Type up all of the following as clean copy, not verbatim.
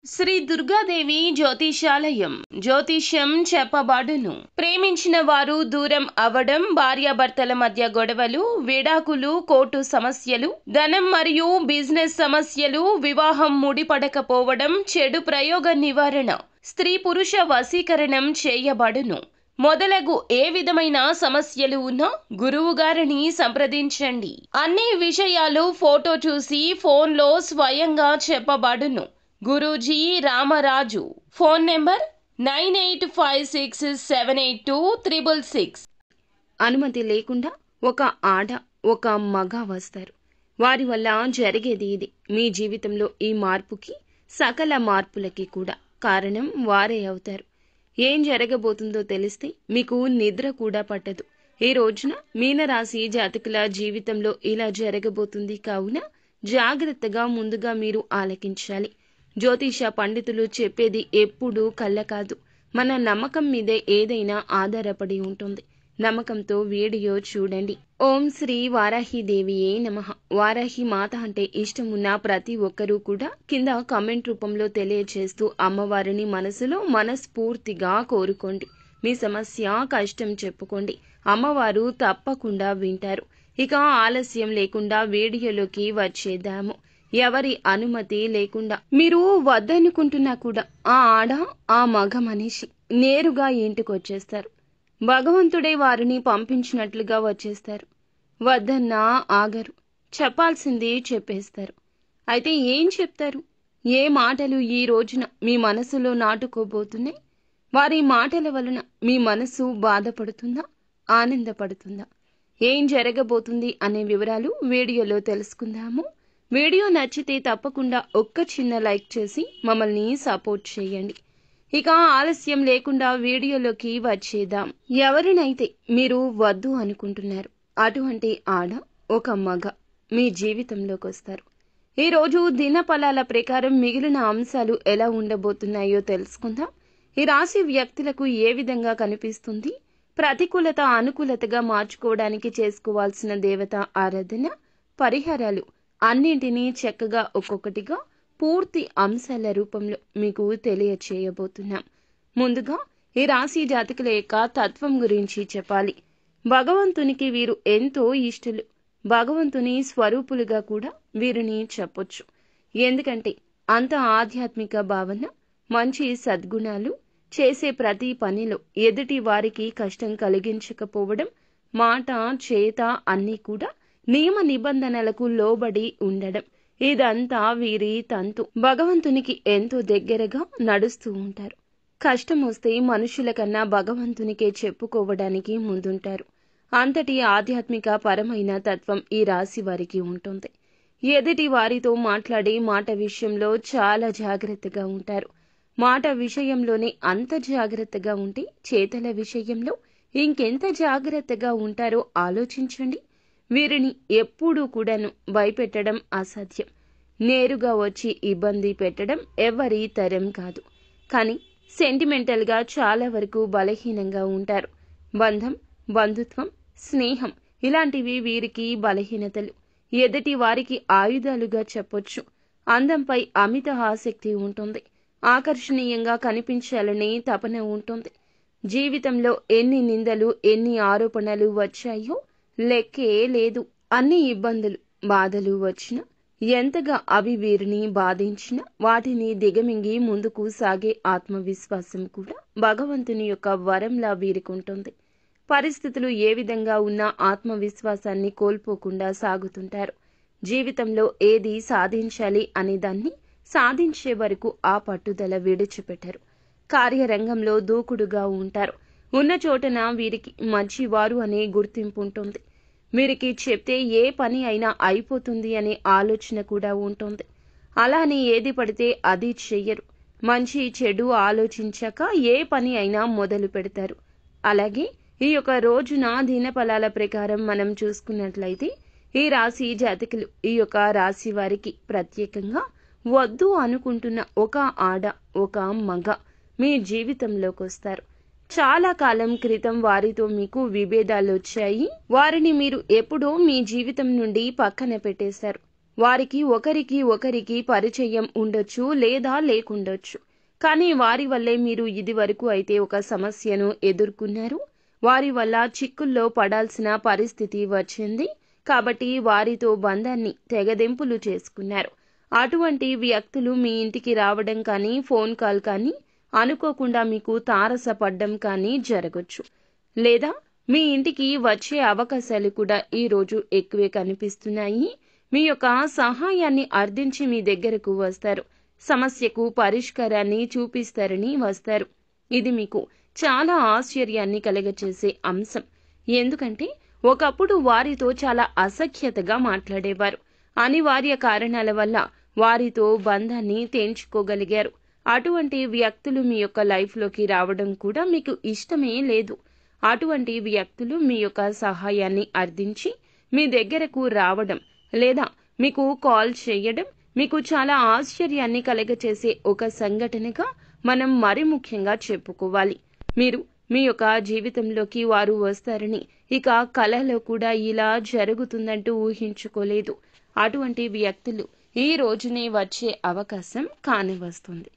శ్రీ దుర్గాదేవి జ్యోతిషాలయం జ్యోతిష్యం చెప్పబడును. ప్రేమించిన వారు దూరం అవ్వడం, భార్యాభర్తల మధ్య గొడవలు, విడాకులు, కోర్టు సమస్యలు, ధనం మరియు బిజినెస్ సమస్యలు, వివాహం ముడిపడకపోవడం, చెడు ప్రయోగ నివారణ, స్త్రీ పురుష వశీకరణం చేయబడును. మొదలగు ఏ విధమైన సమస్యలు ఉన్నా గురువు గారిని సంప్రదించండి. అన్ని విషయాలు ఫోటో చూసి ఫోన్లో స్వయంగా చెప్పబడును. గురూజీ రామరాజు. Phone number 9856782666. అనుమతి లేకుండా ఒక ఆడ ఒక మగ వస్తారు. వారి వల్ల జరిగేది ఇది. మీ జీవితంలో ఈ మార్పుకి, సకల మార్పులకి కూడా కారణం వారే అవుతారు. ఏం జరగబోతుందో తెలిస్తే మీకు నిద్ర కూడా పట్టదు. ఈ రోజున మీనరాశి జాతకుల జీవితంలో ఇలా జరగబోతుంది. కావున జాగ్రత్తగా ముందుగా మీరు ఆలకించాలి. జ్యోతిష పండితులు చెప్పేది ఎప్పుడూ కళ్ళ కాదు, మన నమ్మకం మీదే ఏదైనా ఆధారపడి ఉంటుంది. నమ్మకంతో వీడియో చూడండి. ఓం శ్రీ వారాహిదేవియే నమః. వారాహి మాత అంటే ఇష్టం ఉన్న ప్రతి ఒక్కరూ కూడా కింద కామెంట్ రూపంలో తెలియజేస్తూ అమ్మవారిని మనసులో మనస్ఫూర్తిగా కోరుకోండి. మీ సమస్య, కష్టం చెప్పుకోండి. అమ్మవారు తప్పకుండా వింటారు. ఇక ఆలస్యం లేకుండా వీడియోలోకి వచ్చేద్దాము. ఎవరి అనుమతి లేకుండా మీరు వద్దనుకుంటున్నా కూడా ఆ ఆడ ఆ మగ మనిషి నేరుగా ఇంటికి వచ్చేస్తారు. భగవంతుడే వారిని పంపించినట్లుగా వచ్చేస్తారు. వద్దన్నా ఆగరు, చెప్పాల్సింది చెప్పేస్తారు. అయితే ఏం చెప్తారు? ఏ మాటలు ఈ రోజున మీ మనసులో నాటుకోబోతున్నాయి? వారి మాటల వలన మీ మనసు బాధపడుతుందా, ఆనందపడుతుందా? ఏం జరగబోతుంది అనే వివరాలు వీడియోలో తెలుసుకుందాము. వీడియో నచ్చితే తప్పకుండా ఒక్క చిన్న లైక్ చేసి మమ్మల్ని సపోర్ట్ చేయండి. ఇక ఆలస్యం లేకుండా వీడియోలోకి వచ్చేద్దాం. ఎవరినైతే మీరు వద్దు అనుకుంటున్నారు అటువంటి ఆడ ఒక మగ మీ జీవితంలోకి వస్తారు. ఈరోజు దినఫలాల ప్రకారం మిగిలిన అంశాలు ఎలా ఉండబోతున్నాయో తెలుసుకుందాం. ఈ రాశి వ్యక్తులకు ఏ విధంగా కనిపిస్తుంది, ప్రతికూలత అనుకూలతగా మార్చుకోవడానికి చేసుకోవాల్సిన దేవత ఆరాధన, పరిహారాలు అన్నింటినీ చక్కగా ఒక్కొక్కటిగా పూర్తి అంశాల రూపంలో మీకు తెలియచేయబోతున్నాం. ముందుగా ఈ రాశి జాతకుల యొక్క తత్వం గురించి చెప్పాలి. భగవంతునికి వీరు ఎంతో ఇష్టలు. భగవంతుని స్వరూపులుగా కూడా వీరిని చెప్పొచ్చు. ఎందుకంటే అంత ఆధ్యాత్మిక భావన, మంచి సద్గుణాలు, చేసే ప్రతి పనిలో ఎదుటి వారికి కష్టం కలిగించకపోవడం, మాట చేత అన్నీ కూడా నియమ నిబంధనలకు లోబడి ఉండడం, ఇదంతా వీరి తంతు. భగవంతునికి ఎంతో దగ్గరగా నడుస్తూ ఉంటారు. కష్టం వస్తే మనుషుల కన్నా భగవంతునికే చెప్పుకోవడానికి ముందుంటారు. అంతటి ఆధ్యాత్మిక పరమైన తత్వం ఈ రాశి వారికి ఉంటుంది. ఎదుటి వారితో మాట్లాడే మాట విషయంలో చాలా జాగ్రత్తగా ఉంటారు. మాట విషయంలోనే అంత జాగ్రత్తగా ఉంటే చేతల విషయంలో ఇంకెంత జాగ్రత్తగా ఉంటారో ఆలోచించండి. వీరిని ఎప్పుడూ కూడాను భయపెట్టడం అసాధ్యం. నేరుగా వచ్చి ఇబ్బంది పెట్టడం ఎవరి తరం కాదు. కానీ సెంటిమెంటల్గా చాలా వరకు బలహీనంగా ఉంటారు. బంధం, బంధుత్వం, స్నేహం ఇలాంటివి వీరికి బలహీనతలు. ఎదుటి వారికి ఆయుధాలుగా చెప్పొచ్చు. అందంపై అమిత ఆసక్తి ఉంటుంది. ఆకర్షణీయంగా కనిపించాలనే తపన ఉంటుంది. జీవితంలో ఎన్ని నిందలు, ఎన్ని ఆరోపణలు వచ్చాయో లెక్కే లేదు. అన్ని ఇబ్బందులు, బాధలు వచ్చినా, ఎంతగా అవి వీరిని బాధించినా వాటిని దిగమింగి ముందుకు సాగే ఆత్మవిశ్వాసం కూడా భగవంతుని యొక్క వరంలా వీరికి ఉంటుంది. పరిస్థితులు ఏ విధంగా ఉన్నా ఆత్మవిశ్వాసాన్ని కోల్పోకుండా సాగుతుంటారు. జీవితంలో ఏది సాధించాలి అనే దాన్ని సాధించే వరకు ఆ పట్టుదల విడిచిపెట్టరు. కార్యరంగంలో దూకుడుగా ఉంటారు. ఉన్న చోటన వీరికి మంచివారు అనే గుర్తింపు ఉంటుంది. వీరికి చెప్తే ఏ పని అయినా అయిపోతుంది అనే ఆలోచన కూడా ఉంటుంది. అలానే ఏది పడితే అది చెయ్యరు. మంచి చెడు ఆలోచించాక ఏ పని అయినా మొదలు పెడతారు. అలాగే ఈ యొక్క రోజున దినఫలాల ప్రకారం మనం చూసుకున్నట్లయితే ఈ రాశి జాతకులు, ఈ యొక్క రాశి వారికి ప్రత్యేకంగా వద్దు అనుకుంటున్న ఒక ఆడ ఒక మగ మీ జీవితంలోకి వస్తారు. చాలా కాలం క్రితం వారితో మీకు విభేదాలు వచ్చాయి. వారిని మీరు ఎప్పుడో మీ జీవితం నుండి పక్కన పెట్టేశారు. వారికి ఒకరికి పరిచయం ఉండొచ్చు లేదా లేకుండొచ్చు. కానీ వారి వల్లే మీరు ఇదివరకు అయితే ఒక సమస్యను ఎదుర్కొన్నారు. వారి వల్ల చిక్కుల్లో పడాల్సిన పరిస్థితి వచ్చింది. కాబట్టి వారితో బంధాన్ని తెగదెంపులు చేసుకున్నారు. అటువంటి వ్యక్తులు మీ ఇంటికి రావడం కానీ, ఫోన్ కాల్ కానీ, అనుకోకుండా మీకు తారసపడ్డం కానీ జరగొచ్చు. లేదా మీ ఇంటికి వచ్చే అవకాశాలు కూడా ఈ రోజు ఎక్కువే కనిపిస్తున్నాయి. మీ యొక్క సహాయాన్ని అర్థించి మీ దగ్గరకు వస్తారు. సమస్యకు పరిష్కారాన్ని చూపిస్తారని వస్తారు. ఇది మీకు చాలా ఆశ్చర్యాన్ని కలగచేసే అంశం. ఎందుకంటే ఒకప్పుడు వారితో చాలా అసఖ్యతగా మాట్లాడేవారు. అనివార్య కారణాల వల్ల వారితో బంధాన్ని తెంచుకోగలిగారు. అటువంటి వ్యక్తులు మీ యొక్క లైఫ్లోకి రావడం కూడా మీకు ఇష్టమే లేదు. అటువంటి వ్యక్తులు మీ యొక్క సహాయాన్ని అర్థించి మీ దగ్గరకు రావడం లేదా మీకు కాల్ చేయడం మీకు చాలా ఆశ్చర్యాన్ని కలగచేసే ఒక సంఘటనగా మనం మరి ముఖ్యంగా చెప్పుకోవాలి. మీరు మీ యొక్క జీవితంలోకి వారు వస్తారని ఇక కలలో కూడా ఇలా జరుగుతుందంటూ ఊహించుకోలేదు. అటువంటి వ్యక్తులు ఈ రోజునే వచ్చే అవకాశం కానివస్తుంది.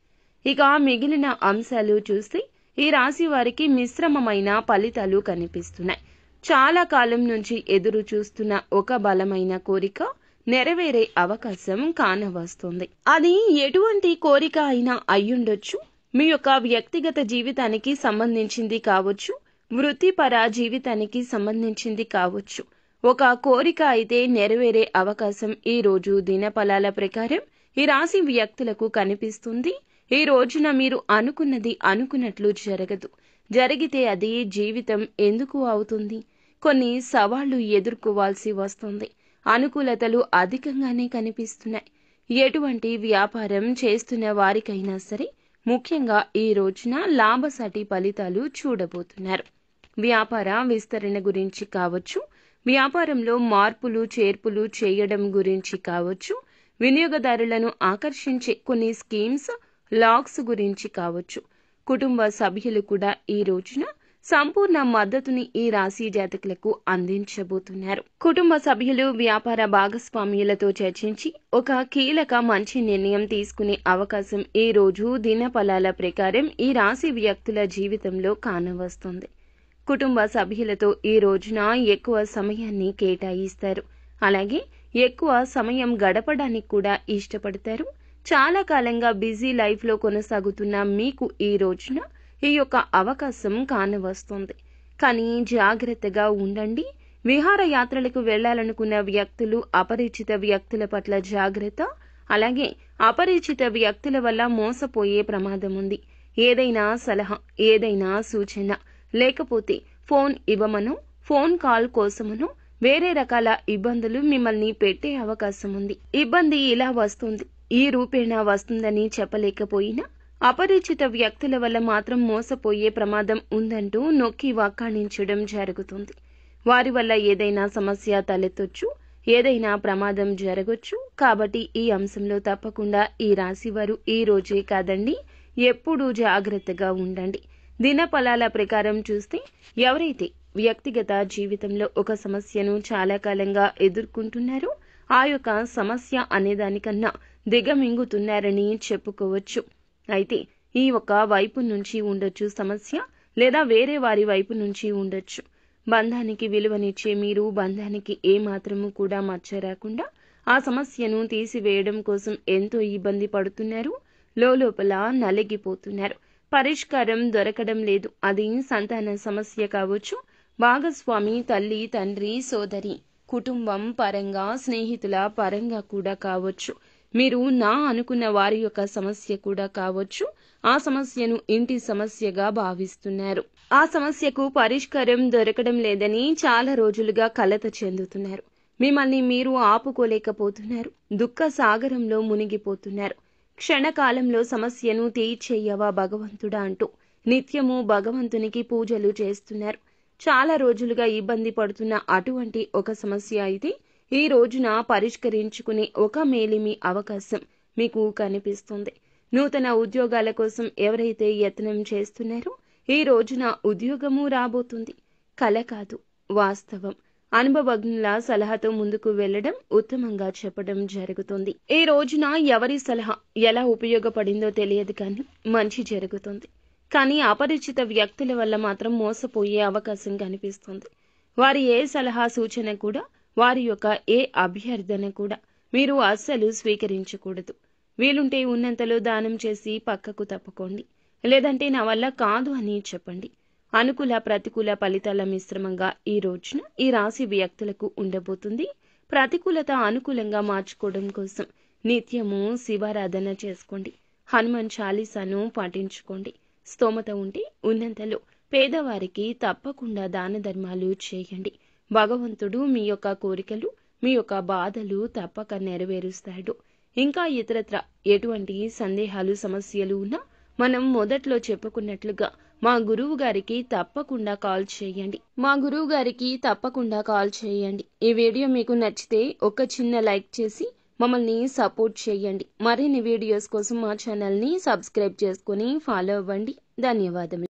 ఇక మిగిలిన అంశాలు చూస్తే ఈ రాశి వారికి మిశ్రమమైన ఫలితాలు కనిపిస్తున్నాయి. చాలా కాలం నుంచి ఎదురు చూస్తున్న ఒక బలమైన కోరిక నెరవేరే అవకాశం కానవస్తుంది. అది ఎటువంటి కోరిక అయినా అయ్యుండొచ్చు. మీ యొక్క వ్యక్తిగత జీవితానికి సంబంధించింది కావచ్చు, వృత్తిపర జీవితానికి సంబంధించింది కావచ్చు. ఒక కోరిక అయితే నెరవేరే అవకాశం ఈ రోజు దినఫలాల ప్రకారం ఈ రాశి వ్యక్తులకు కనిపిస్తుంది. ఈ రోజున మీరు అనుకున్నది అనుకున్నట్లు జరగదు. జరిగితే అది జీవితం ఎందుకు అవుతుంది? కొన్ని సవాళ్లు ఎదుర్కోవాల్సి వస్తుంది. అనుకూలతలు అధికంగానే కనిపిస్తున్నాయి. ఎటువంటి వ్యాపారం చేస్తున్న వారికైనా సరే ముఖ్యంగా ఈ రోజున లాభసాటి ఫలితాలు చూడబోతున్నారు. వ్యాపార విస్తరణ గురించి కావచ్చు, వ్యాపారంలో మార్పులు చేర్పులు చేయడం గురించి కావచ్చు, వినియోగదారులను ఆకర్షించే కొన్ని స్కీమ్స్, లాగ్స్ గురించి కావచ్చు. కుటుంబ సభ్యులు కూడా ఈ రోజున సంపూర్ణ మద్దతుని ఈ రాశి జాతకులకు అందించబోతున్నారు. కుటుంబ సభ్యులు వ్యాపార భాగస్వామ్యులతో చర్చించి ఒక కీలక మంచి నిర్ణయం తీసుకునే అవకాశం ఈ రోజు దినఫలాల ప్రకారం ఈ రాశి వ్యక్తుల జీవితంలో కానవస్తుంది. కుటుంబ సభ్యులతో ఈ రోజున ఎక్కువ సమయాన్ని కేటాయిస్తారు. అలాగే ఎక్కువ సమయం గడపడానికి కూడా ఇష్టపడతారు. చాలా కాలంగా బిజీ లైఫ్లో కొనసాగుతున్న మీకు ఈ రోజున ఈ యొక్క అవకాశం కానవస్తుంది. కానీ జాగ్రత్తగా ఉండండి. విహారయాత్రలకు వెళ్లాలనుకున్న వ్యక్తులు అపరిచిత వ్యక్తుల పట్ల జాగ్రత్త. అలాగే అపరిచిత వ్యక్తుల వల్ల మోసపోయే ప్రమాదం ఉంది. ఏదైనా సలహా, ఏదైనా సూచన, లేకపోతే ఫోన్ ఇవ్వమనో, ఫోన్ కాల్ కోసమనో వేరే రకాల ఇబ్బందులు మిమ్మల్ని పెట్టే అవకాశం ఉంది. ఇబ్బంది ఇలా వస్తుంది, ఈ రూపేణా వస్తుందని చెప్పలేకపోయినా అపరిచిత వ్యక్తుల వల్ల మాత్రం మోసపోయే ప్రమాదం ఉందంటూ నొక్కి వక్కాణించడం జరుగుతుంది. వారి వల్ల ఏదైనా సమస్య తలెత్తొచ్చు, ఏదైనా ప్రమాదం జరగొచ్చు. కాబట్టి ఈ అంశంలో తప్పకుండా ఈ రాశివారు ఈ రోజే కాదండి, ఎప్పుడూ జాగ్రత్తగా ఉండండి. దినఫలాల ప్రకారం చూస్తే ఎవరైతే వ్యక్తిగత జీవితంలో ఒక సమస్యను చాలా కాలంగా ఎదుర్కొంటున్నారో ఆ యొక్క సమస్య అనేదానికన్నా దిగమింగుతున్నారని చెప్పుకోవచ్చు. అయితే ఈ ఒక వైపు నుంచి ఉండొచ్చు సమస్య, లేదా వేరే వారి వైపు నుంచి ఉండొచ్చు. బంధానికి విలువనిచ్చే మీరు బంధానికి ఏమాత్రము కూడా మచ్చ రాకుండా ఆ సమస్యను తీసివేయడం కోసం ఎంతో ఇబ్బంది పడుతున్నారు. లోపల నలిగిపోతున్నారు. పరిష్కారం దొరకడం లేదు. అది సంతాన సమస్య కావచ్చు, భాగస్వామి, తల్లి, తండ్రి, సోదరి, కుటుంబం పరంగా, స్నేహితుల పరంగా కూడా కావచ్చు. మీరు నా అనుకున్న వారి యొక్క సమస్య కూడా కావచ్చు. ఆ సమస్యను ఇంటి సమస్యగా భావిస్తున్నారు. ఆ సమస్యకు పరిష్కారం దొరకడం లేదని చాలా రోజులుగా కలత చెందుతున్నారు. మిమ్మల్ని మీరు ఆపుకోలేకపోతున్నారు. దుఃఖ సాగరంలో మునిగిపోతున్నారు. క్షణకాలంలో సమస్యను తీర్చేయవా భగవంతుడా అంటూ నిత్యము భగవంతునికి పూజలు చేస్తున్నారు. చాలా రోజులుగా ఇబ్బంది పడుతున్న అటువంటి ఒక సమస్య అయితే ఈ రోజున పరిష్కరించుకునే ఒక మేలిమి అవకాశం మీకు కనిపిస్తుంది. నూతన ఉద్యోగాల కోసం ఎవరైతే యత్నం చేస్తున్నారో ఈ రోజున ఉద్యోగము రాబోతుంది. కల కాదు, వాస్తవం. అనుభవజ్ఞుల సలహాతో ముందుకు వెళ్లడం ఉత్తమంగా చెప్పడం జరుగుతుంది. ఈ రోజున ఎవరి సలహా ఎలా ఉపయోగపడిందో తెలియదు కానీ మంచి జరుగుతుంది. కానీ అపరిచిత వ్యక్తుల వల్ల మాత్రం మోసపోయే అవకాశం కనిపిస్తుంది. వారి ఏ సలహా సూచన కూడా, వారి యొక్క ఏ అభ్యర్థన కూడా మీరు అస్సలు స్వీకరించకూడదు. వీలుంటే ఉన్నంతలో దానం చేసి పక్కకు తప్పుకోండి. లేదంటే నా వల్ల కాదు అని చెప్పండి. అనుకూల ప్రతికూల ఫలితాల మిశ్రమంగా ఈ రోజున ఈ రాశి వ్యక్తులకు ఉండబోతుంది. ప్రతికూలత అనుకూలంగా మార్చుకోవడం కోసం నిత్యము శివారాధన చేసుకోండి. హనుమాన్ చాలీసాను పాటించుకోండి. స్తోమత ఉంటే ఉన్నంతలో పేదవారికి తప్పకుండా దాన ధర్మాలు చేయండి. భగవంతుడు మీ యొక్క కోరికలు, మీ యొక్క బాధలు తప్పక నెరవేరుస్తాడు. ఇంకా ఇతరత్ర ఎటువంటి సందేహాలు సమస్యలు ఉన్నా మనం మొదట్లో చెప్పుకున్నట్లుగా మా గురువు గారికి తప్పకుండా కాల్ చేయండి. ఈ వీడియో మీకు నచ్చితే ఒక చిన్న లైక్ చేసి మమ్మల్ని సపోర్ట్ చేయండి. మరిన్ని వీడియోస్ కోసం మా ఛానల్ని సబ్స్క్రైబ్ చేసుకుని ఫాలో అవ్వండి. ధన్యవాదములు.